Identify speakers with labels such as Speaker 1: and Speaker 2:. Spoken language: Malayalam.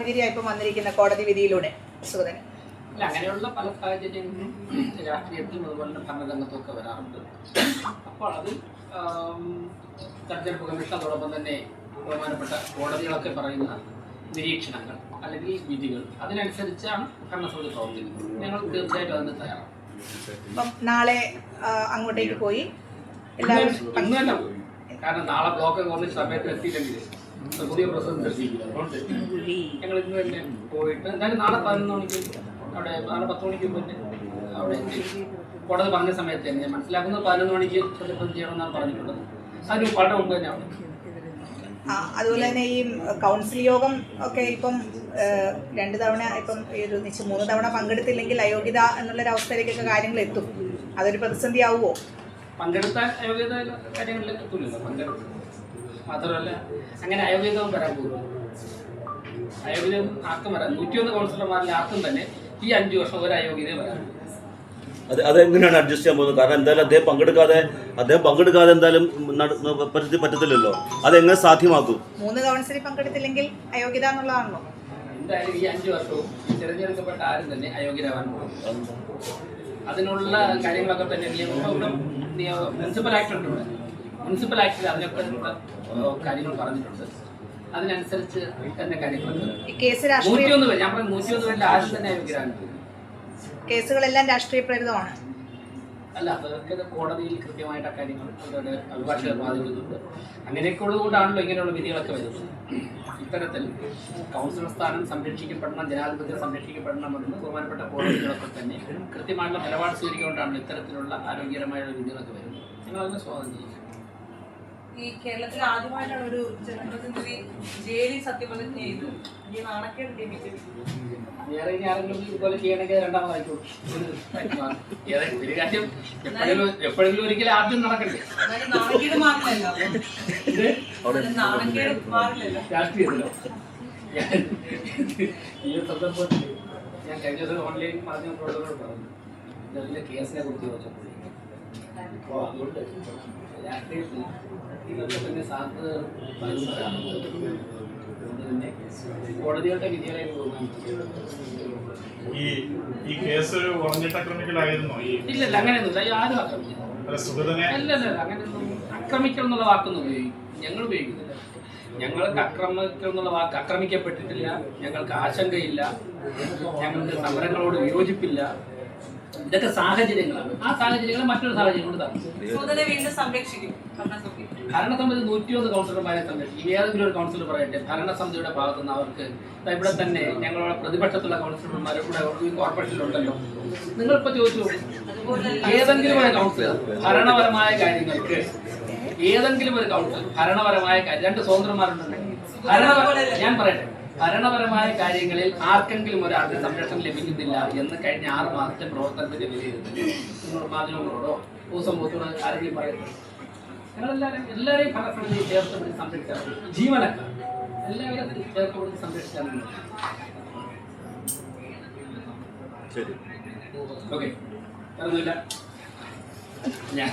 Speaker 1: സാഹചര്യമായി ഇപ്പം വന്നിരിക്കുന്ന കോടതി വിധിയിലൂടെ സുഗതന്?
Speaker 2: അല്ല, അങ്ങനെയുള്ള പല സാഹചര്യങ്ങളും രാഷ്ട്രീയത്തിലും അതുപോലെ ഭരണരംഗത്തും ഒക്കെ വരാറുണ്ട്. അപ്പോൾ അത് തെരഞ്ഞെടുപ്പ് കമ്മീഷൻ അതോടൊപ്പം തന്നെ ബഹുമാനപ്പെട്ട കോടതികളൊക്കെ പറയുന്ന നിരീക്ഷണങ്ങൾ അല്ലെങ്കിൽ വിധികൾ അതിനനുസരിച്ചാണ് ഭരണസമിതി പ്രവർത്തിക്കുന്നത്. ഞങ്ങൾ തീർച്ചയായിട്ടും അതിന് തയ്യാറാണ്.
Speaker 1: അപ്പം നാളെ അങ്ങോട്ടേക്ക് പോയി എല്ലാവരും
Speaker 2: ഇന്നല്ല, കാരണം നാളെ ബ്ലോക്ക് കോൺഗ്രസ് സമയത്ത് എത്തിയില്ലെങ്കിൽ പുതിയ പ്രസിഡന്റ് എത്തിയില്ല. അതുകൊണ്ട് ഞങ്ങൾ ഇന്ന് തന്നെ പോയിട്ട് എന്തായാലും നാളെ 11 മണിക്ക് അവിടെ, നാളെ 10 മണിക്ക് പോയിട്ട് അവിടെ കോടതി പറഞ്ഞ സമയത്ത് തന്നെ ഞാൻ മനസ്സിലാക്കുന്നത് 11 മണിക്ക് പ്രതിപദം ചെയ്യണമെന്നാണ് പറഞ്ഞിട്ടുള്ളത്. അതിന് വളരെ മുമ്പ് തന്നെ അവിടെ.
Speaker 1: അതുപോലെ തന്നെ ഈ കൗൺസിൽ യോഗം ഒക്കെ ഇപ്പം 2 തവണ ഇപ്പം 3 തവണ പങ്കെടുത്തില്ലെങ്കിൽ അയോഗ്യത എന്നുള്ളൊരവസ്ഥയിലേക്കൊക്കെ കാര്യങ്ങൾ എത്തും. അതൊരു പ്രതിസന്ധി ആവുമോ?
Speaker 2: പങ്കെടുത്ത അയോഗ്യത കാര്യങ്ങളിലേക്ക് എത്തില്ലല്ലോ. പങ്കെടുത്തു മാത്രമല്ല അങ്ങനെ അയോഗ്യതവും വരാൻ പോകുന്നു. അയോഗ്യത ആർക്കും വരാൻ 101 കൗൺസിലർമാരിൽ ആർക്കും തന്നെ ഈ 5 വർഷം ഒരു അയോഗ്യത വരാൻ.
Speaker 3: അതെങ്ങനെയാണ് അഡ്ജസ്റ്റ് ചെയ്യാൻ പോകുന്നത്? കാരണം എന്തായാലും അദ്ദേഹം പങ്കെടുക്കാതെ എന്തായാലും പറ്റത്തില്ലല്ലോ. അതെങ്ങനെ സാധ്യമാക്കും?
Speaker 1: 3 കൗൺസിലിൽ പങ്കെടുത്തില്ലെങ്കിൽ അയോഗ്യത എന്നുള്ളതാണല്ലോ.
Speaker 2: എന്തായാലും ഈ 5 വർഷവും തിരഞ്ഞെടുക്കപ്പെട്ട ആരും തന്നെ അയോഗ്യരാവാൻ പോകും. അതിനുള്ള കാര്യങ്ങളൊക്കെ തന്നെ മുനിസിപ്പൽ ആക്ട് ഉണ്ട്. ഇവിടെ മുനിസിപ്പൽ ആക്ടിൽ അതിനൊക്കെ കാര്യങ്ങൾ പറഞ്ഞിട്ടുണ്ട്. അതിനനുസരിച്ച് തന്നെ കാര്യങ്ങളുണ്ട്. 101 പേര്, ഞാൻ പറഞ്ഞ 101 പേരിൽ ആരും തന്നെ അയോഗ്യരാണ്.
Speaker 1: കേസുകളെല്ലാം രാഷ്ട്രീയ പ്രേരിതമാണ്.
Speaker 2: അല്ല, അതൊക്കെ കോടതിയിൽ കൃത്യമായിട്ട് ആ കാര്യങ്ങൾ അവരുടെ അഭിഭാഷകർ ബാധിക്കുന്നുണ്ട്. അങ്ങനെയൊക്കെ ഉള്ളതുകൊണ്ടാണല്ലോ ഇങ്ങനെയുള്ള വിധികളൊക്കെ വരുന്നത്. ഇത്തരത്തിൽ കൗൺസിലർ സ്ഥാനം സംരക്ഷിക്കപ്പെടണം, ജനാധിപത്യം സംരക്ഷിക്കപ്പെടണമെന്ന് ബഹുമാനപ്പെട്ട കോടതികളൊക്കെ തന്നെ കൃത്യമായുള്ള നിലപാട് സ്വീകരിച്ചുകൊണ്ടാണ് ഇത്തരത്തിലുള്ള ആരോഗ്യകരമായുള്ള വിധികളൊക്കെ വരുന്നത്. ഞങ്ങൾ അതിനെ സ്വാഗതം ചെയ്യും.
Speaker 4: ഈ കേരളത്തിൽ ആദ്യമായിട്ടാണ് ഒരു ജനപ്രതിനിധി ജയിലിൽ സത്യപ്രതിജ്ഞ ചെയ്ത് ഈ നാണക്കേട്
Speaker 2: വേറെ ഇനി ആരെങ്കിലും ഇതുപോലെ ചെയ്യണമെങ്കിൽ രണ്ടാമതായിക്കോട്ടെ. ഒരു കാര്യം എപ്പോഴെങ്കിലും ഒരിക്കലും ആദ്യം നടക്കണ്ടേ?
Speaker 4: നാണക്കേട് മാറില്ലല്ലോ. നാണക്കേട് മാറില്ലല്ലോ
Speaker 2: രാഷ്ട്രീയത്തിലോ? ഈ സന്ദർഭത്തിൽ ഞാൻ കഴിഞ്ഞ ദിവസം ഓൺലൈൻ മാധ്യമ പ്രവർത്തകരോട് പറഞ്ഞു ഇതിന്റെ കേസിനെ കുറിച്ച് ചോദിച്ചപ്പോൾ അപ്പോൾ അതുകൊണ്ട് രാഷ്ട്രീയത്തിൽ ഇതൊക്കെ തന്നെ സാധ്യത കോടതികളുടെ വിധികളായിട്ട്
Speaker 5: ഈ കേസ് ഒരു വളഞ്ഞിട്ടാക്രമിക്കലായിരുന്നു.
Speaker 2: ഇല്ലല്ല, അങ്ങനെയൊന്നുമില്ല. ആരും ആക്രമിച്ചില്ല. അല്ലല്ല, അങ്ങനെയൊന്നും ആക്രമിക്കൽ എന്നുള്ള വാക്കൊന്നും ഞങ്ങൾ ഉപയോഗിക്കുന്നില്ല. ഞങ്ങൾക്ക് ആക്രമിക്കൽ എന്നുള്ള വാക്ക് ആക്രമിക്കപ്പെട്ടിട്ടില്ല. ഞങ്ങൾക്ക് ആശങ്കയില്ല. ഞങ്ങൾക്ക് സമരങ്ങളോട് വിയോജിപ്പില്ല. ഇതൊക്കെ സാഹചര്യങ്ങളാണ്. ആ സാഹചര്യങ്ങൾ മറ്റൊരു സാഹചര്യം കൊണ്ട് ഭരണസമിതി 101 കൗൺസിലർമാരെ സംരക്ഷിക്കും. ഏതെങ്കിലും ഒരു കൗൺസിലർ പറയട്ടെ ഭരണസമിതിയുടെ ഭാഗത്തുനിന്ന് അവർക്ക് ഇവിടെ തന്നെ ഞങ്ങളുടെ പ്രതിപക്ഷത്തുള്ള കൗൺസിലർമാർ ഇവിടെ ഈ കോർപ്പറേഷനിലുണ്ടല്ലോ. നിങ്ങളിപ്പോൾ ചോദിച്ചു ഏതെങ്കിലും ഒരു കൗൺസിലർ ഭരണപരമായ കാര്യങ്ങൾക്ക് ഏതെങ്കിലും ഒരു കൗൺസിലർ ഭരണപരമായ കാര്യം 2 സ്വതന്ത്രന്മാരുണ്ടെങ്കിൽ ഞാൻ പറയട്ടെ ഭരണപരമായ കാര്യങ്ങളിൽ ആർക്കെങ്കിലും ഒരാൾക്ക് സംരക്ഷണം ലഭിക്കുന്നില്ല എന്ന് കഴിഞ്ഞ 6 മാസത്തെ പ്രവർത്തനത്തിന്റെ വിലയിരുത്തൽ നിങ്ങൾ മാധ്യമങ്ങളോടോ പൊതുസമൂഹത്തോടോ ആരെങ്കിലും പറയുന്നത്? എല്ലാവരെയും ഭരണസമിതി ചേർത്ത് സംരക്ഷിച്ചാൽ ജീവനക്കാർ എല്ലാവരും ചേർത്ത് സംരക്ഷിച്ചാൽ ഓക്കെ. അറിയില്ല ഞാൻ